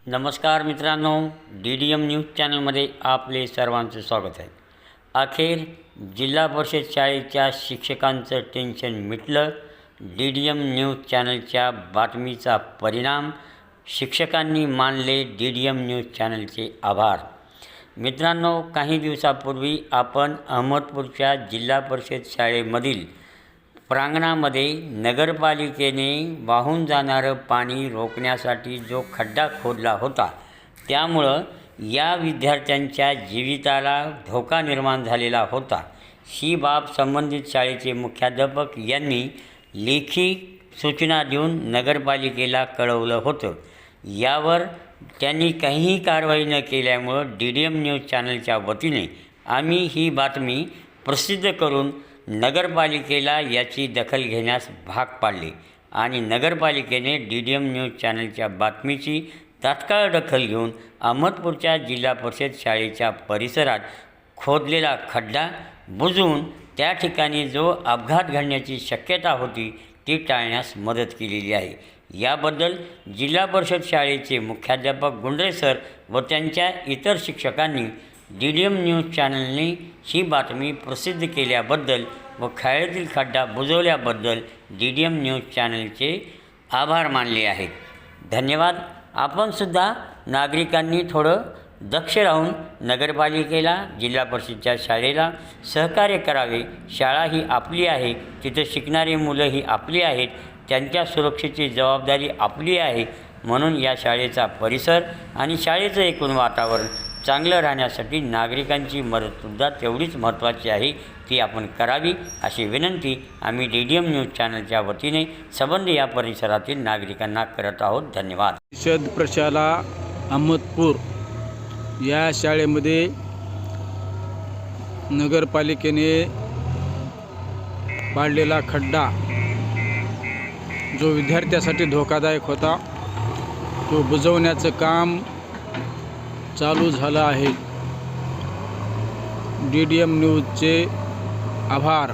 नमस्कार मित्रांनो, DDM news चॅनलमध्ये आपले सर्वांचे स्वागत आहे। अखेर जिल्हा परिषद शाळेच्या शिक्षकांचं टेन्शन मिटलं। DDM न्यूज चॅनलच्या बातमीचा परिणाम, शिक्षकांनी मानले DDM न्यूज चॅनलचे आभार। मित्रांनो, काही दिवसापूर्वी आपण अहमदपूरच्या जिल्हा परिषद शाळेमधील प्रांगणामध्ये नगरपालिकेने वाहून जाणारं पाणी रोखण्यासाठी जो खड्डा खोदला होता, त्यामुळं या विद्यार्थ्यांच्या जीविताला धोका निर्माण झालेला होता। ही बाब संबंधित शाळेचे मुख्याध्यापक यांनी लेखी सूचना देऊन नगरपालिकेला कळवलं होतं। यावर त्यांनी काहीही कारवाई न केल्यामुळं DDM न्यूज चॅनलच्या वतीने आम्ही ही बातमी प्रसिद्ध करून नगरपालिकेला याची दखल घेण्यास भाग पाडले आणि नगरपालिकेने DDM न्यूज चॅनलच्या बातमीची तात्काळ दखल घेऊन अहमदपूरच्या जिल्हा परिषद शाळेच्या परिसरात खोदलेला खड्डा बुजवून त्या ठिकाणी जो अपघात घडण्याची शक्यता होती ती टाळण्यास मदत केलेली आहे। याबद्दल जिल्हा परिषद शाळेचे मुख्याध्यापक गुंडरे सर व त्यांच्या इतर शिक्षकांनी DDM न्यूज चॅनलने ही बातमी प्रसिद्ध केल्याबद्दल व शाळेतील खड्डा बुजवल्याबद्दल DDM न्यूज चॅनलचे आभार मानले आहेत। धन्यवाद। आपणसुद्धा नागरिकांनी थोडं दक्ष राहून नगरपालिकेला, जिल्हा परिषदच्या शाळेला सहकार्य करावे। शाळा ही आपली आहे, तिथे शिकणारी मुलं ही आपली आहेत, त्यांच्या सुरक्षेची जबाबदारी आपली आहे। म्हणून या शाळेचा परिसर आणि शाळेचं एकूण वातावरण चांगलं राहण्यासाठी नागरिकांची मदतसुद्धा तेवढीच महत्त्वाची आहे, ती आपण करावी अशी विनंती आम्ही DDM न्यूज चॅनलच्या वतीने संबंध या परिसरातील नागरिकांना करत आहोत। धन्यवाद। परिषद प्रशाला अहमदपूर या शाळेमध्ये नगरपालिकेने पाडलेला खड्डा जो विद्यार्थ्यासाठी धोकादायक होता तो बुजवण्याचं काम चालू झालं आहे। DDM न्यूजचे आभार।